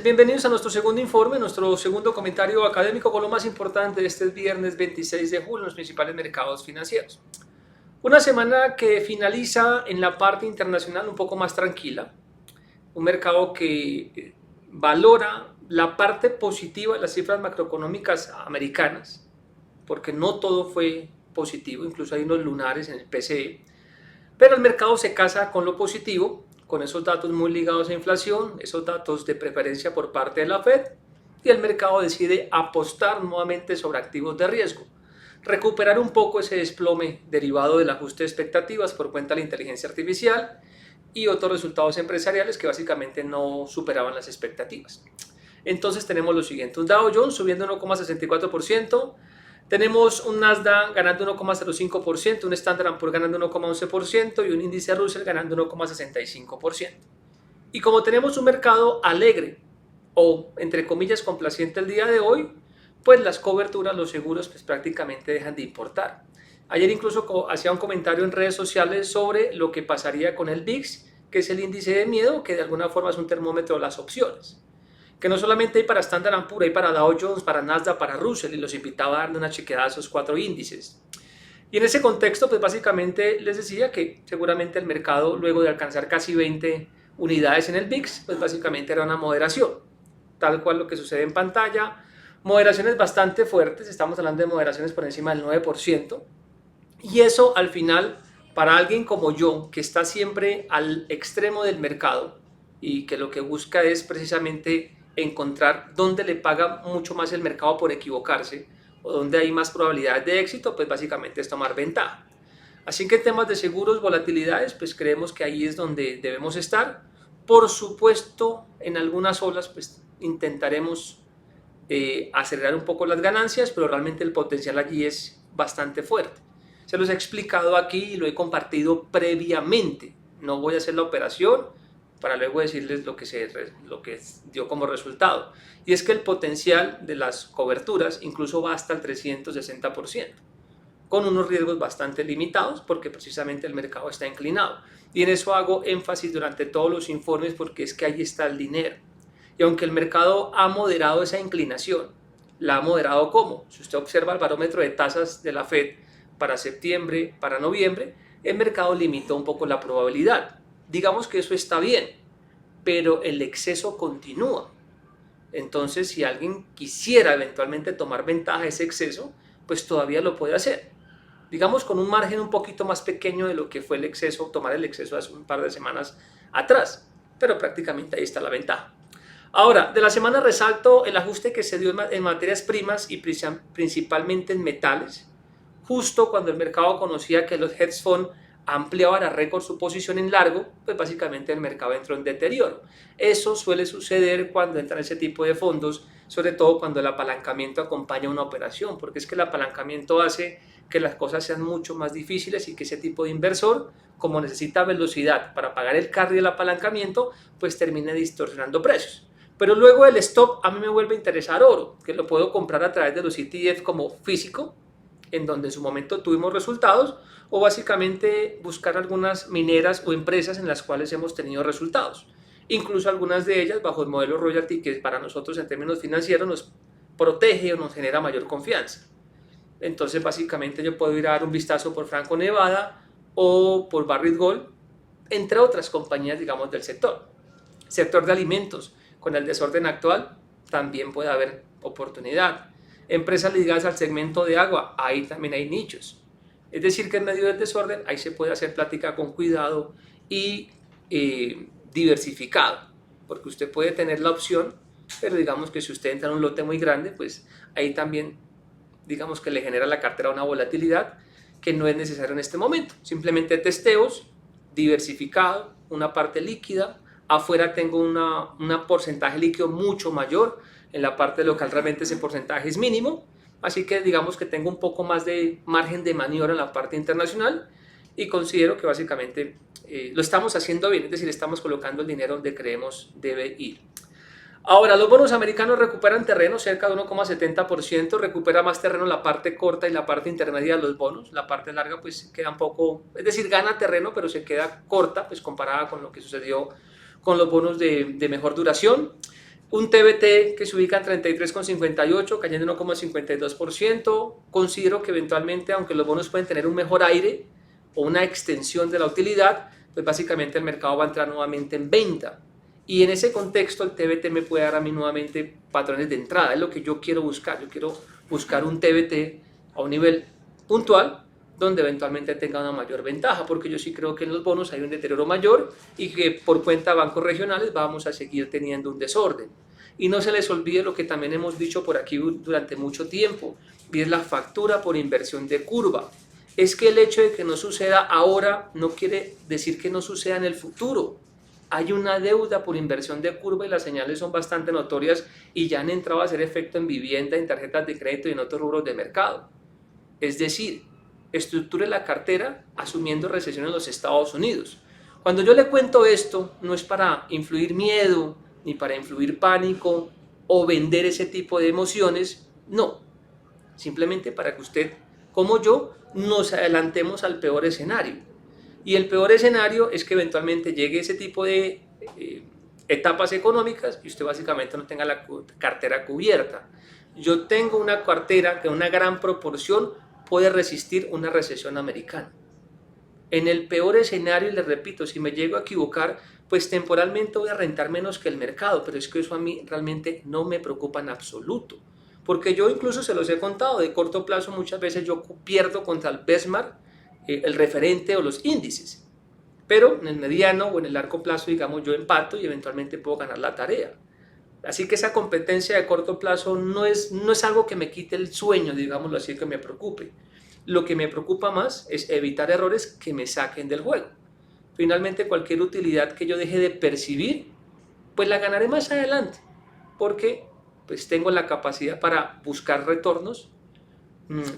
Bienvenidos a nuestro segundo informe, nuestro segundo comentario académico con lo más importante de este viernes 26 de julio en los principales mercados financieros. Una semana que finaliza en la parte internacional un poco más tranquila, un mercado que valora la parte positiva de las cifras macroeconómicas americanas, porque no todo fue positivo, incluso hay unos lunares en el PCE, pero el mercado se casa con lo positivo, con esos datos muy ligados a inflación, esos datos de preferencia por parte de la Fed, y el mercado decide apostar nuevamente sobre activos de riesgo, recuperar un poco ese desplome derivado del ajuste de expectativas por cuenta de la inteligencia artificial y otros resultados empresariales que básicamente no superaban las expectativas. Entonces tenemos lo siguiente: un Dow Jones subiendo 1,64%, tenemos un Nasdaq ganando 1,05%, un Standard & Poor's ganando 1,11% y un índice Russell ganando 1,65%. Y como tenemos un mercado alegre o entre comillas complaciente el día de hoy, pues las coberturas, los seguros, pues prácticamente dejan de importar. Ayer incluso hacía un comentario en redes sociales sobre lo que pasaría con el VIX, que es el índice de miedo, que de alguna forma es un termómetro de las opciones, que no solamente hay para Standard & Poor's, hay para Dow Jones, para Nasdaq, para Russell, y los invitaba a darle una chequeada a esos cuatro índices. Y en ese contexto, pues básicamente les decía que seguramente el mercado, luego de alcanzar casi 20 unidades en el VIX, pues básicamente era una moderación, tal cual lo que sucede en pantalla, moderaciones bastante fuertes, estamos hablando de moderaciones por encima del 9%, y eso al final, para alguien como yo, que está siempre al extremo del mercado y que lo que busca es precisamente encontrar dónde le paga mucho más el mercado por equivocarse o dónde hay más probabilidades de éxito, pues básicamente es tomar ventaja. Así que en temas de seguros, volatilidades, pues creemos que ahí es donde debemos estar. Por supuesto, en algunas olas, pues intentaremos acelerar un poco las ganancias, pero realmente el potencial allí es bastante fuerte. Se los he explicado aquí y lo he compartido previamente. No voy a hacer la operación para luego decirles lo que dio como resultado. Y es que el potencial de las coberturas incluso va hasta el 360%, con unos riesgos bastante limitados porque precisamente el mercado está inclinado. Y en eso hago énfasis durante todos los informes porque es que ahí está el dinero. Y aunque el mercado ha moderado esa inclinación, la ha moderado ¿cómo? Si usted observa el barómetro de tasas de la Fed para septiembre, para noviembre, el mercado limitó un poco la probabilidad. Digamos que eso está bien, pero el exceso continúa. Entonces, si alguien quisiera eventualmente tomar ventaja de ese exceso, pues todavía lo puede hacer. Digamos con un margen un poquito más pequeño de lo que fue el exceso, tomar el exceso hace un par de semanas atrás, pero prácticamente ahí está la ventaja. Ahora, de la semana resalto el ajuste que se dio en materias primas y principalmente en metales, justo cuando el mercado conocía que los hedge funds ampliaban a récord su posición en largo, pues básicamente el mercado entró en deterioro. Eso suele suceder cuando entran ese tipo de fondos, sobre todo cuando el apalancamiento acompaña una operación, porque es que el apalancamiento hace que las cosas sean mucho más difíciles y que ese tipo de inversor, como necesita velocidad para pagar el carry del apalancamiento, pues termine distorsionando precios. Pero luego del stop a mí me vuelve a interesar oro, que lo puedo comprar a través de los ETF como físico, en donde en su momento tuvimos resultados, o básicamente buscar algunas mineras o empresas en las cuales hemos tenido resultados. Incluso algunas de ellas bajo el modelo royalty, que para nosotros en términos financieros nos protege o nos genera mayor confianza. Entonces básicamente yo puedo ir a dar un vistazo por Franco Nevada o por Barrick Gold, entre otras compañías, digamos, del sector. Sector de alimentos, con el desorden actual también puede haber oportunidad. Empresas ligadas al segmento de agua, ahí también hay nichos. Es decir, que en medio del desorden ahí se puede hacer plática con cuidado y diversificado, porque usted puede tener la opción, pero digamos que si usted entra en un lote muy grande, pues ahí también digamos que le genera a la cartera una volatilidad que no es necesario en este momento. Simplemente testeos, diversificado, una parte líquida, afuera tengo un porcentaje líquido mucho mayor, en la parte local realmente ese porcentaje es mínimo, así que digamos que tengo un poco más de margen de maniobra en la parte internacional y considero que básicamente lo estamos haciendo bien, es decir, estamos colocando el dinero donde creemos debe ir. Ahora, los bonos americanos recuperan terreno, cerca de 1,70%, recupera más terreno la parte corta y la parte intermedia de los bonos, la parte larga pues queda un poco, es decir, gana terreno, pero se queda corta pues comparada con lo que sucedió con los bonos de mejor duración. Un TBT que se ubica en 33,58, cayendo 1,52%. Considero que eventualmente, aunque los bonos pueden tener un mejor aire o una extensión de la utilidad, pues básicamente el mercado va a entrar nuevamente en venta. Y en ese contexto el TBT me puede dar a mí nuevamente patrones de entrada. Es lo que yo quiero buscar. Yo quiero buscar un TBT a un nivel puntual donde eventualmente tenga una mayor ventaja, porque yo sí creo que en los bonos hay un deterioro mayor y que por cuenta de bancos regionales vamos a seguir teniendo un desorden. Y no se les olvide lo que también hemos dicho por aquí durante mucho tiempo, y es la factura por inversión de curva. Es que el hecho de que no suceda ahora no quiere decir que no suceda en el futuro. Hay una deuda por inversión de curva y las señales son bastante notorias y ya han entrado a hacer efecto en vivienda, en tarjetas de crédito y en otros rubros de mercado. Es decir, estructure la cartera asumiendo recesión en los Estados Unidos. Cuando yo le cuento esto, no es para influir miedo, ni para influir pánico o vender ese tipo de emociones, no. Simplemente para que usted, como yo, nos adelantemos al peor escenario. Y el peor escenario es que eventualmente llegue ese tipo de etapas económicas y usted básicamente no tenga la cartera cubierta. Yo tengo una cartera que en una gran proporción puede resistir una recesión americana. En el peor escenario, y les repito, si me llego a equivocar, pues temporalmente voy a rentar menos que el mercado, pero es que eso a mí realmente no me preocupa en absoluto. Porque yo incluso se los he contado, de corto plazo muchas veces yo pierdo contra el benchmark, el referente o los índices. Pero en el mediano o en el largo plazo, digamos, yo empato y eventualmente puedo ganar la tarea. Así que esa competencia de corto plazo no es algo que me quite el sueño, digámoslo así, que me preocupe. Lo que me preocupa más es evitar errores que me saquen del juego. Finalmente, cualquier utilidad que yo deje de percibir, pues la ganaré más adelante, porque pues tengo la capacidad para buscar retornos,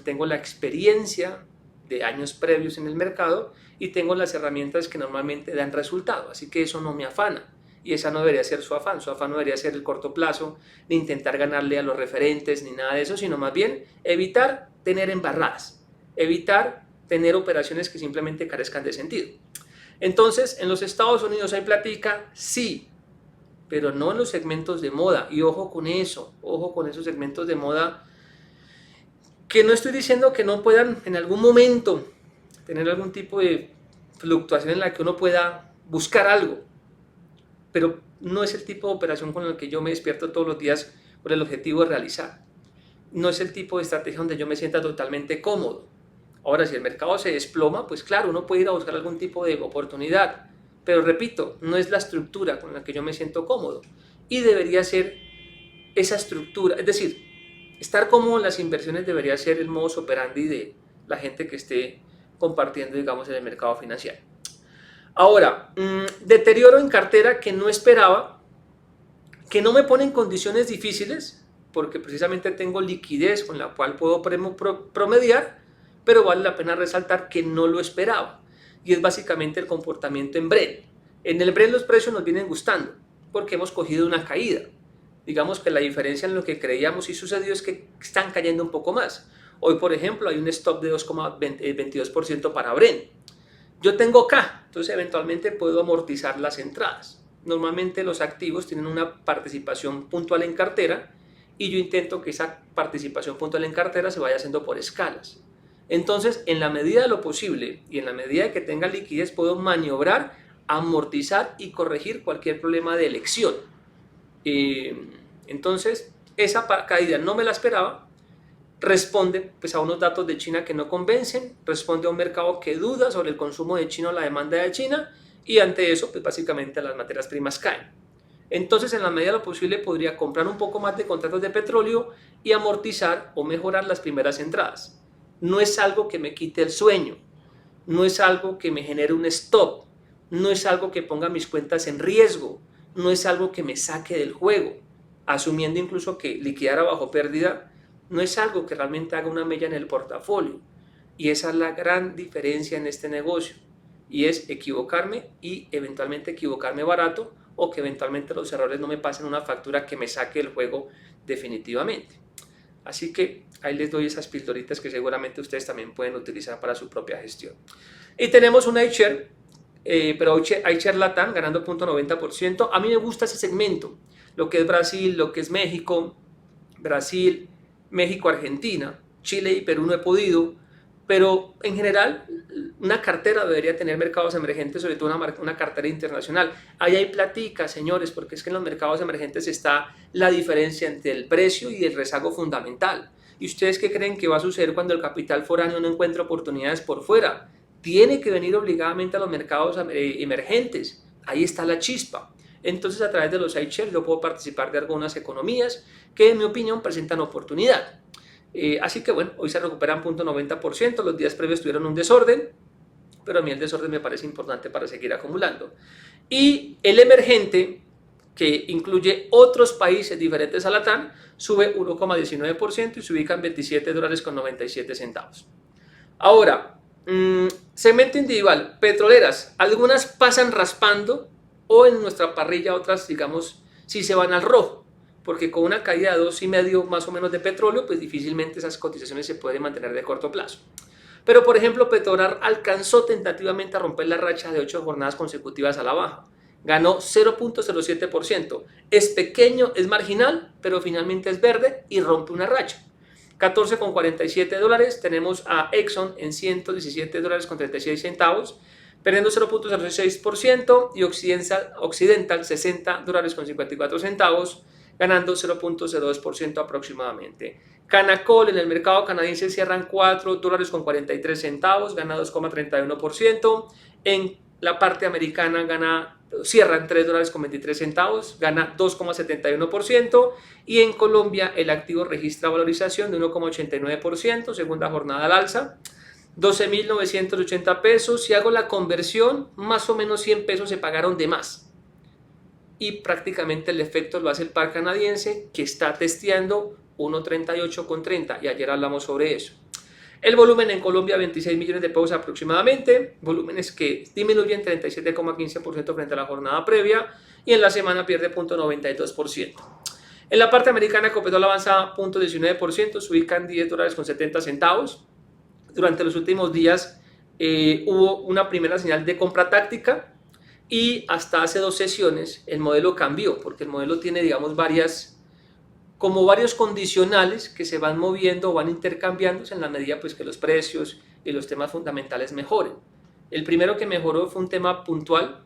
tengo la experiencia de años previos en el mercado y tengo las herramientas que normalmente dan resultado, así que eso no me afana. Y esa no debería ser su afán no debería ser el corto plazo, ni intentar ganarle a los referentes, ni nada de eso, sino más bien evitar tener embarradas, evitar tener operaciones que simplemente carezcan de sentido. Entonces, ¿en los Estados Unidos hay plática? Sí, pero no en los segmentos de moda, y ojo con eso, ojo con esos segmentos de moda, que no estoy diciendo que no puedan en algún momento tener algún tipo de fluctuación en la que uno pueda buscar algo, pero no es el tipo de operación con el que yo me despierto todos los días con el objetivo de realizar. No es el tipo de estrategia donde yo me sienta totalmente cómodo. Ahora, si el mercado se desploma, pues claro, uno puede ir a buscar algún tipo de oportunidad, pero repito, no es la estructura con la que yo me siento cómodo y debería ser esa estructura, es decir, estar cómodo en las inversiones debería ser el modus operandi de la gente que esté compartiendo, digamos, en el mercado financiero. Ahora, deterioro en cartera que no esperaba, que no me pone en condiciones difíciles, porque precisamente tengo liquidez con la cual puedo promediar, pero vale la pena resaltar que no lo esperaba, y es básicamente el comportamiento en Brent. En el Brent los precios nos vienen gustando, porque hemos cogido una caída. Digamos que la diferencia en lo que creíamos y sucedió es que están cayendo un poco más. Hoy, por ejemplo, hay un stop de 2,22% para Brent. Yo tengo K, entonces eventualmente puedo amortizar las entradas. Normalmente los activos tienen una participación puntual en cartera y yo intento que esa participación puntual en cartera se vaya haciendo por escalas. Entonces, en la medida de lo posible y en la medida de que tenga liquidez, puedo maniobrar, amortizar y corregir cualquier problema de elección. Entonces, esa caída no me la esperaba. Responde pues, a unos datos de China que no convencen, responde a un mercado que duda sobre el consumo de China o la demanda de China, y ante eso pues básicamente las materias primas caen. Entonces, en la medida de lo posible podría comprar un poco más de contratos de petróleo y amortizar o mejorar las primeras entradas. No es algo que me quite el sueño, no es algo que me genere un stop, no es algo que ponga mis cuentas en riesgo, no es algo que me saque del juego, asumiendo incluso que liquidar a bajo pérdida no es algo que realmente haga una mella en el portafolio. Y esa es la gran diferencia en este negocio. Y es equivocarme y eventualmente equivocarme barato o que eventualmente los errores no me pasen una factura que me saque del juego definitivamente. Así que ahí les doy esas pildoritas que seguramente ustedes también pueden utilizar para su propia gestión. Y tenemos un iShare, pero iShare Latam ganando 0.90%. A mí me gusta ese segmento. lo que es Brasil, lo que es México, Brasil, México, Argentina, Chile y Perú no he podido, pero en general una cartera debería tener mercados emergentes, sobre todo una cartera internacional. Ahí hay platica, señores, porque es que en los mercados emergentes está la diferencia entre el precio y el rezago fundamental. ¿Y ustedes qué creen que va a suceder cuando el capital foráneo no encuentra oportunidades por fuera? Tiene que venir obligadamente a los mercados emergentes. Ahí está la chispa. Entonces, a través de los iShares yo puedo participar de algunas economías que, en mi opinión, presentan oportunidad. Así que bueno, hoy se recuperan 0.90%, los días previos tuvieron un desorden, pero a mí el desorden me parece importante para seguir acumulando. Y el emergente, que incluye otros países diferentes a Latam, sube 1,19% y se ubica en $27.97. Ahora, segmento individual, petroleras, algunas pasan raspando o en nuestra parrilla otras, digamos, sí se van al rojo, porque con una caída de 2,5 más o menos de petróleo, pues difícilmente esas cotizaciones se pueden mantener de corto plazo. Pero por ejemplo, Petronar alcanzó tentativamente a romper la racha de 8 jornadas consecutivas a la baja. Ganó 0.07%. Es pequeño, es marginal, pero finalmente es verde y rompe una racha. $14,47. Tenemos a Exxon en $117.36, perdiendo 0.06%, y Occidental $60.54, ganando 0.02% aproximadamente. Canacol en el mercado canadiense cierran $4.43, gana 2,31%. En la parte americana cierran $3.23, gana 2,71%. Y en Colombia el activo registra valorización de 1,89%, segunda jornada al alza. 12.980 pesos. Si hago la conversión, más o menos 100 pesos se pagaron de más. Y prácticamente el efecto lo hace el par canadiense, que está testeando 1.38,30, y ayer hablamos sobre eso. El volumen en Colombia, 26 millones de pesos aproximadamente, volúmenes que disminuyen 37,15% frente a la jornada previa, y en la semana pierde 0.92%. En la parte americana, Ecopetrol avanza 0.19%, se ubica en $10.70. Durante los últimos días hubo una primera señal de compra táctica, y hasta hace 2 sesiones el modelo cambió, porque el modelo tiene, digamos, varios condicionales que se van moviendo o van intercambiándose en la medida pues, que los precios y los temas fundamentales mejoren. El primero que mejoró fue un tema puntual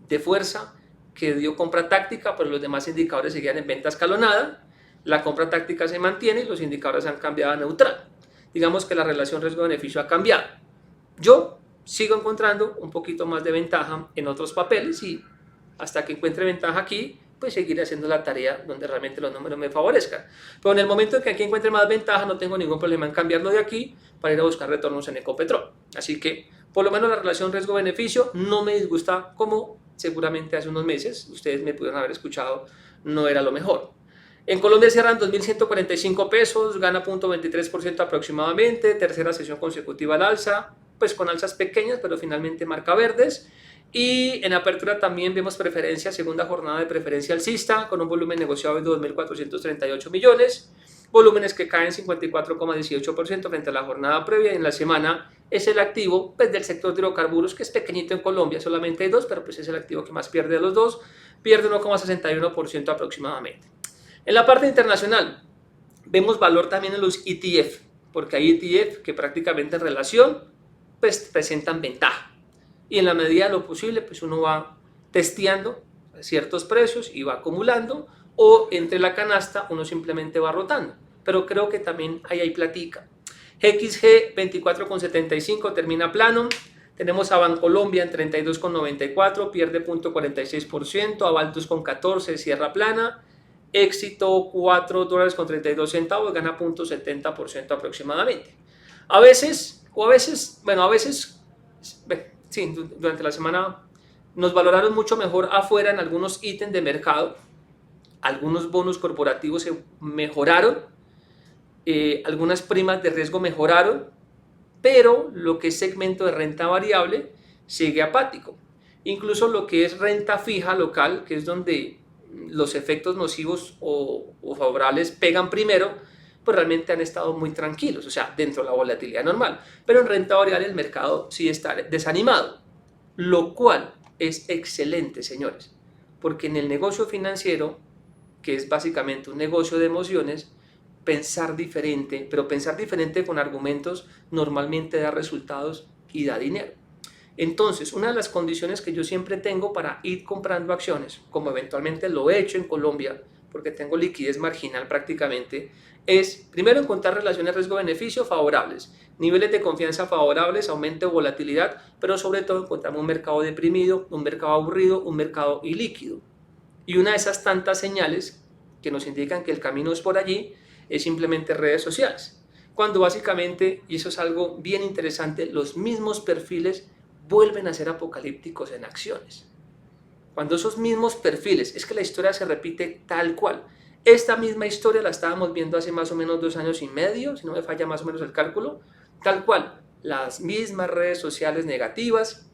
de fuerza que dio compra táctica, pero los demás indicadores seguían en venta escalonada. La compra táctica se mantiene y los indicadores han cambiado a neutral. Digamos que la relación riesgo-beneficio ha cambiado. Yo sigo encontrando un poquito más de ventaja en otros papeles, y hasta que encuentre ventaja aquí, pues seguiré haciendo la tarea donde realmente los números me favorezcan. Pero en el momento en que aquí encuentre más ventaja, no tengo ningún problema en cambiarlo de aquí para ir a buscar retornos en Ecopetrol. Así que, por lo menos la relación riesgo-beneficio no me disgusta, como seguramente hace unos meses ustedes me pudieron haber escuchado, no era lo mejor. En Colombia cierran 2.145 pesos, gana 0.23% aproximadamente, tercera sesión consecutiva al alza, pues con alzas pequeñas, pero finalmente marca verdes. Y en apertura también vemos preferencia, segunda jornada de preferencia alcista, con un volumen negociado de 2.438 millones, volúmenes que caen 54,18% frente a la jornada previa, y en la semana es el activo pues, del sector de hidrocarburos, que es pequeñito en Colombia, solamente hay 2, pero pues es el activo que más pierde de los dos, pierde 1,61% aproximadamente. En la parte internacional vemos valor también en los ETF, porque hay ETF que prácticamente en relación pues presentan ventaja, y en la medida de lo posible pues uno va testeando ciertos precios y va acumulando, o entre la canasta uno simplemente va rotando, pero creo que también ahí hay platica. XG 24,75 termina plano. Tenemos a Bancolombia en 32,94, pierde 0.46%, Avaltus con 14 cierra plana, Éxito $4.32, gana 0.70% aproximadamente. A veces, sí, durante la semana nos valoraron mucho mejor afuera en algunos ítems de mercado, algunos bonos corporativos se mejoraron, algunas primas de riesgo mejoraron, pero lo que es segmento de renta variable sigue apático. Incluso lo que es renta fija local, que es donde los efectos nocivos o favorables pegan primero, pues realmente han estado muy tranquilos, o sea, dentro de la volatilidad normal. Pero en renta variable el mercado sí está desanimado, lo cual es excelente, señores, porque en el negocio financiero que es básicamente un negocio de emociones, pensar diferente, pero pensar diferente con argumentos normalmente da resultados y da dinero. Entonces, una de las condiciones que yo siempre tengo para ir comprando acciones, como eventualmente lo he hecho en Colombia, porque tengo liquidez marginal prácticamente, es primero encontrar relaciones riesgo-beneficio favorables, niveles de confianza favorables, aumento de volatilidad, pero sobre todo encontramos un mercado deprimido, un mercado aburrido, un mercado ilíquido. Y una de esas tantas señales que nos indican que el camino es por allí es simplemente redes sociales. Cuando básicamente, y eso es algo bien interesante, los mismos perfiles vuelven a ser apocalípticos en acciones. Cuando esos mismos perfiles, es que la historia se repite tal cual. Esta misma historia la estábamos viendo hace más o menos 2 años y medio, si no me falla más o menos el cálculo, tal cual. Las mismas redes sociales negativas,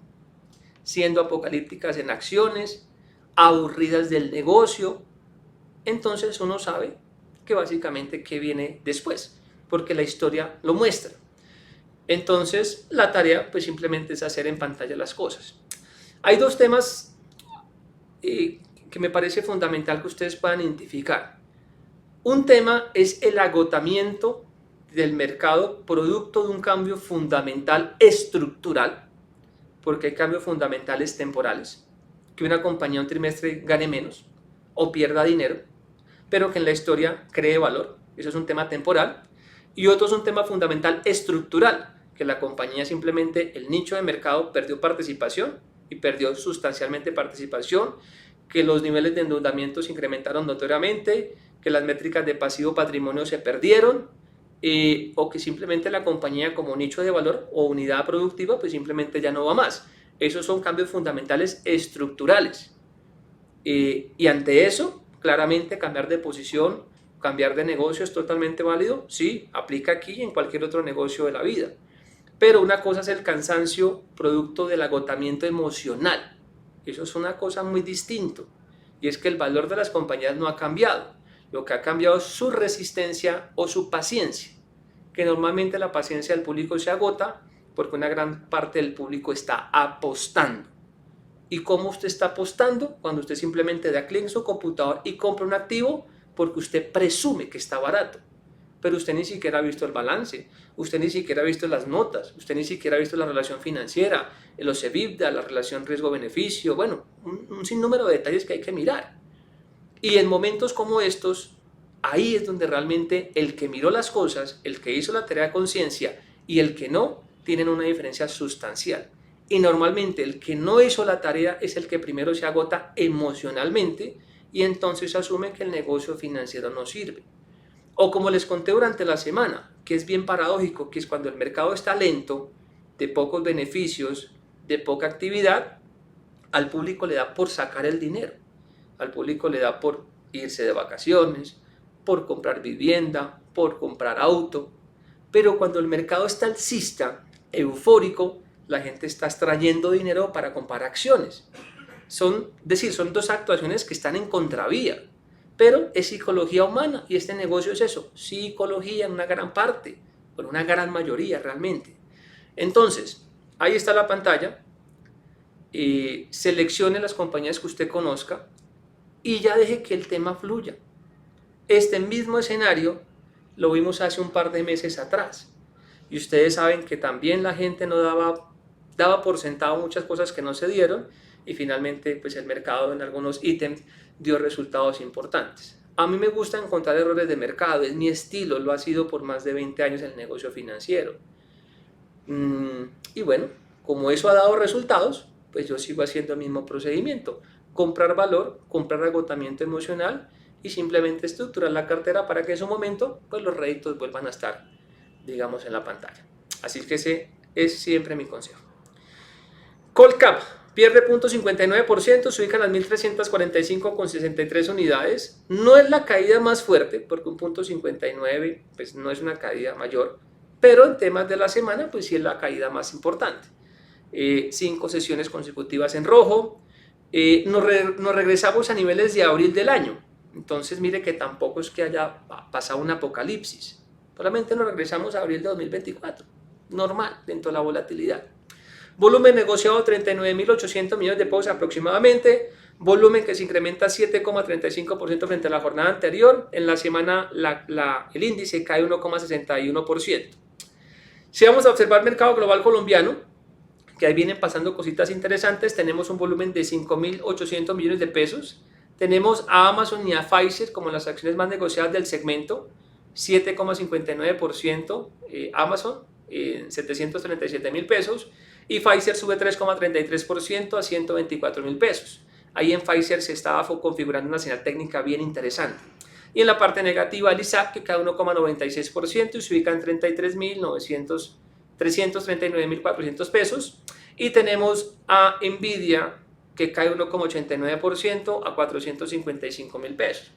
siendo apocalípticas en acciones, aburridas del negocio. Entonces uno sabe que básicamente qué viene después, porque la historia lo muestra. Entonces la tarea pues simplemente es hacer en pantalla las cosas. Hay 2 temas que me parece fundamental que ustedes puedan identificar. Un tema es el agotamiento del mercado producto de un cambio fundamental estructural, porque hay cambios fundamentales temporales, que una compañía un trimestre gane menos o pierda dinero, pero que en la historia cree valor. Eso es un tema temporal. Y otro es un tema fundamental estructural, que la compañía simplemente, el nicho de mercado perdió participación y perdió sustancialmente participación, que los niveles de endeudamiento se incrementaron notoriamente, que las métricas de pasivo patrimonio se perdieron, o que simplemente la compañía como nicho de valor o unidad productiva pues simplemente ya no va más. Esos son cambios fundamentales estructurales. Y ante eso, claramente cambiar de posición, cambiar de negocio es totalmente válido. Sí, aplica aquí y en cualquier otro negocio de la vida. Pero una cosa es el cansancio producto del agotamiento emocional. Eso es una cosa muy distinta. Y es que el valor de las compañías no ha cambiado. Lo que ha cambiado es su resistencia o su paciencia. Que normalmente la paciencia del público se agota porque una gran parte del público está apostando. ¿Y cómo usted está apostando? Cuando usted simplemente da clic en su computador y compra un activo porque usted presume que está barato. Pero usted ni siquiera ha visto el balance, usted ni siquiera ha visto las notas, usted ni siquiera ha visto la relación financiera, los EBITDA, la relación riesgo-beneficio, bueno, un sinnúmero de detalles que hay que mirar. Y en momentos como estos, ahí es donde realmente el que miró las cosas, el que hizo la tarea de conciencia y el que no, tienen una diferencia sustancial. Y normalmente el que no hizo la tarea es el que primero se agota emocionalmente y entonces asume que el negocio financiero no sirve. O como les conté durante la semana, que es bien paradójico, que es cuando el mercado está lento, de pocos beneficios, de poca actividad, al público le da por sacar el dinero, al público le da por irse de vacaciones, por comprar vivienda, por comprar auto, pero cuando el mercado está alcista, eufórico, la gente está extrayendo dinero para comprar acciones. Son 2 actuaciones que están en contravía. Pero es psicología humana y este negocio es eso, psicología en una gran parte, por una gran mayoría realmente. Entonces, ahí está la pantalla, seleccione las compañías que usted conozca y ya deje que el tema fluya. Este mismo escenario lo vimos hace un par de meses atrás y ustedes saben que también la gente no daba por sentado muchas cosas que no se dieron y finalmente pues el mercado en algunos ítems dio resultados importantes. A mí me gusta encontrar errores de mercado, es mi estilo, lo ha sido por más de 20 años en el negocio financiero. Y bueno, como eso ha dado resultados, pues yo sigo haciendo el mismo procedimiento. Comprar valor, comprar agotamiento emocional y simplemente estructurar la cartera para que en su momento pues los réditos vuelvan a estar, digamos, en la pantalla. Así que ese es siempre mi consejo. Colcap pierde 0.59%, se ubica en las 1.345,63 unidades. No es la caída más fuerte, porque un 0.59 pues no es una caída mayor, pero en temas de la semana pues sí es la caída más importante. 5 sesiones consecutivas en rojo. Nos regresamos a niveles de abril del año. Entonces mire que tampoco es que haya pasado un apocalipsis. Solamente nos regresamos a abril de 2024. Normal dentro de la volatilidad. Volumen negociado 39.800 millones de pesos aproximadamente. volumen que se incrementa 7,35% frente a la jornada anterior. En la semana el índice cae 1,61%. Si vamos a observar el mercado global colombiano, que ahí vienen pasando cositas interesantes, tenemos un volumen de 5.800 millones de pesos. Tenemos a Amazon y a Pfizer como las acciones más negociadas del segmento, 7,59%, Amazon 737.000 pesos y Pfizer sube 3,33% a 124.000 pesos. Ahí en Pfizer se estaba configurando una señal técnica bien interesante. Y en la parte negativa el ISAC que cae 1,96% y se ubica en 339.400 pesos. Y tenemos a Nvidia que cae 1,89% a 455.000 pesos.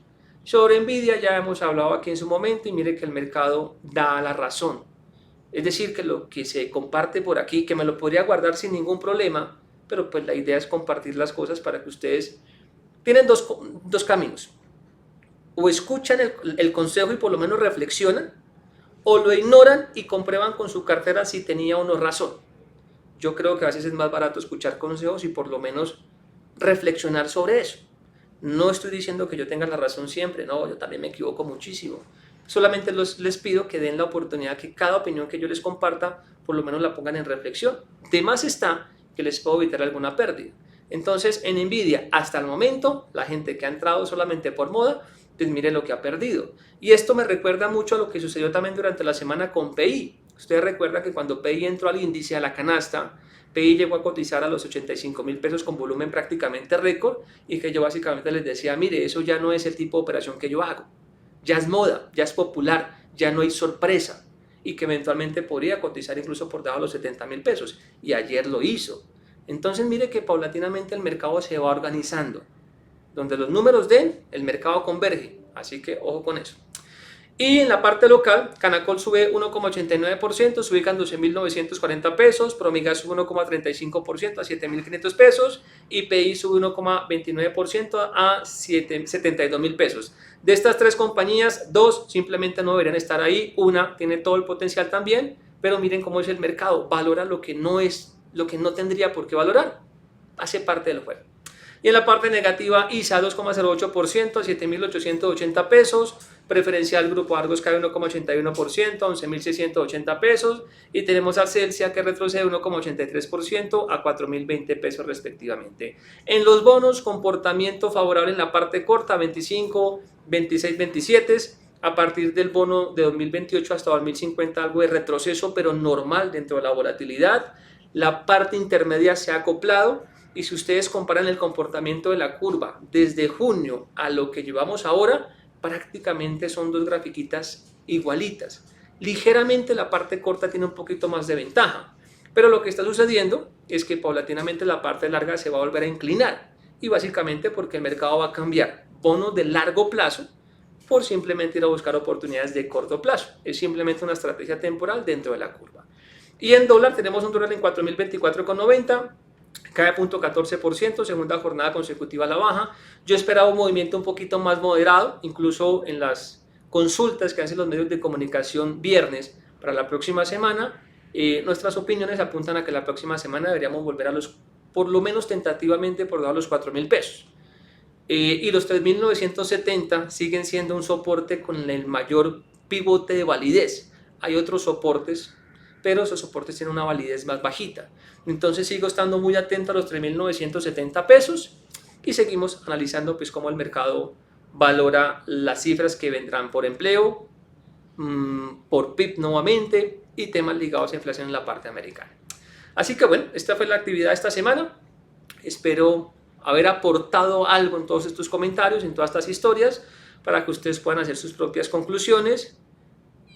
Sobre Nvidia ya hemos hablado aquí en su momento y mire que el mercado da la razón. Es decir, que lo que se comparte por aquí, que me lo podría guardar sin ningún problema, pero pues la idea es compartir las cosas para que ustedes tienen dos caminos. O escuchan el consejo y por lo menos reflexionan, o lo ignoran y comprueban con su cartera si tenía o no razón. Yo creo que a veces es más barato escuchar consejos y por lo menos reflexionar sobre eso. No estoy diciendo que yo tenga la razón siempre, no, yo también me equivoco muchísimo. Solamente les pido que den la oportunidad que cada opinión que yo les comparta, por lo menos la pongan en reflexión. De más está que les puedo evitar alguna pérdida. Entonces, en Nvidia, hasta el momento, la gente que ha entrado solamente por moda, pues mire lo que ha perdido. Y esto me recuerda mucho a lo que sucedió también durante la semana con PI. Ustedes recuerdan que cuando PI entró al índice, a la canasta, PI llegó a cotizar a los 85.000 pesos con volumen prácticamente récord y que yo básicamente les decía, mire, eso ya no es el tipo de operación que yo hago. Ya es moda, ya es popular, ya no hay sorpresa y que eventualmente podría cotizar incluso por debajo de los 70.000 pesos. Y ayer lo hizo. Entonces mire que paulatinamente el mercado se va organizando. Donde los números den, el mercado converge. Así que ojo con eso. Y en la parte local, Canacol sube 1,89%, se ubica en 12.940 pesos, Promigas sube 1,35% a 7.500 pesos y PI sube 1,29% a 72.000 pesos. De estas tres compañías, dos simplemente no deberían estar ahí, una tiene todo el potencial también, pero miren cómo es el mercado, valora lo que no es, lo que no tendría por qué valorar, hace parte del juego. Y en la parte negativa, ISA 2,08% a 7.880 pesos, Preferencial Grupo Argos cae 1,81% a 11.680 pesos y tenemos a Celsia que retrocede 1,83% a 4.020 pesos respectivamente. En los bonos, comportamiento favorable en la parte corta, 25, 26, 27. A partir del bono de 2028 hasta 2050 algo de retroceso, pero normal dentro de la volatilidad. La parte intermedia se ha acoplado. Y si ustedes comparan el comportamiento de la curva desde junio a lo que llevamos ahora, prácticamente son dos grafiquitas igualitas. Ligeramente la parte corta tiene un poquito más de ventaja, pero lo que está sucediendo es que paulatinamente la parte larga se va a volver a inclinar y básicamente porque el mercado va a cambiar bonos de largo plazo por simplemente ir a buscar oportunidades de corto plazo. Es simplemente una estrategia temporal dentro de la curva. Y en dólar tenemos un dólar en 4.024,90. Cae 0,14%, segunda jornada consecutiva a la baja. Yo esperaba un movimiento un poquito más moderado, incluso en las consultas que hacen los medios de comunicación viernes para la próxima semana. Nuestras opiniones apuntan a que la próxima semana deberíamos volver a los, por lo menos tentativamente, por debajo de los 4.000 pesos. Y los 3.970 siguen siendo un soporte con el mayor pivote de validez. Hay otros soportes, pero esos soportes tienen una validez más bajita. Entonces sigo estando muy atento a los 3.970 pesos y seguimos analizando pues cómo el mercado valora las cifras que vendrán por empleo, por PIB nuevamente y temas ligados a inflación en la parte americana. Así que bueno, esta fue la actividad de esta semana. Espero haber aportado algo en todos estos comentarios, en todas estas historias, para que ustedes puedan hacer sus propias conclusiones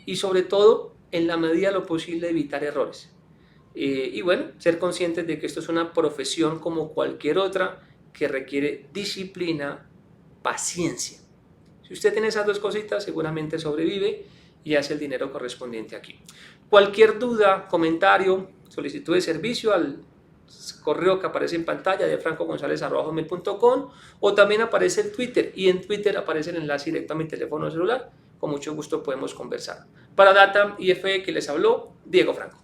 y sobre todo, en la medida de lo posible, evitar errores. Y bueno, ser conscientes de que esto es una profesión como cualquier otra que requiere disciplina, paciencia. Si usted tiene esas dos cositas, seguramente sobrevive y hace el dinero correspondiente aquí. Cualquier duda, comentario, solicitud de servicio al correo que aparece en pantalla de francogonzalez@hotmail.com o también aparece el Twitter y en Twitter aparece el enlace directo a mi teléfono celular. Con mucho gusto podemos conversar. Para Data IFE que les habló, Diego Franco.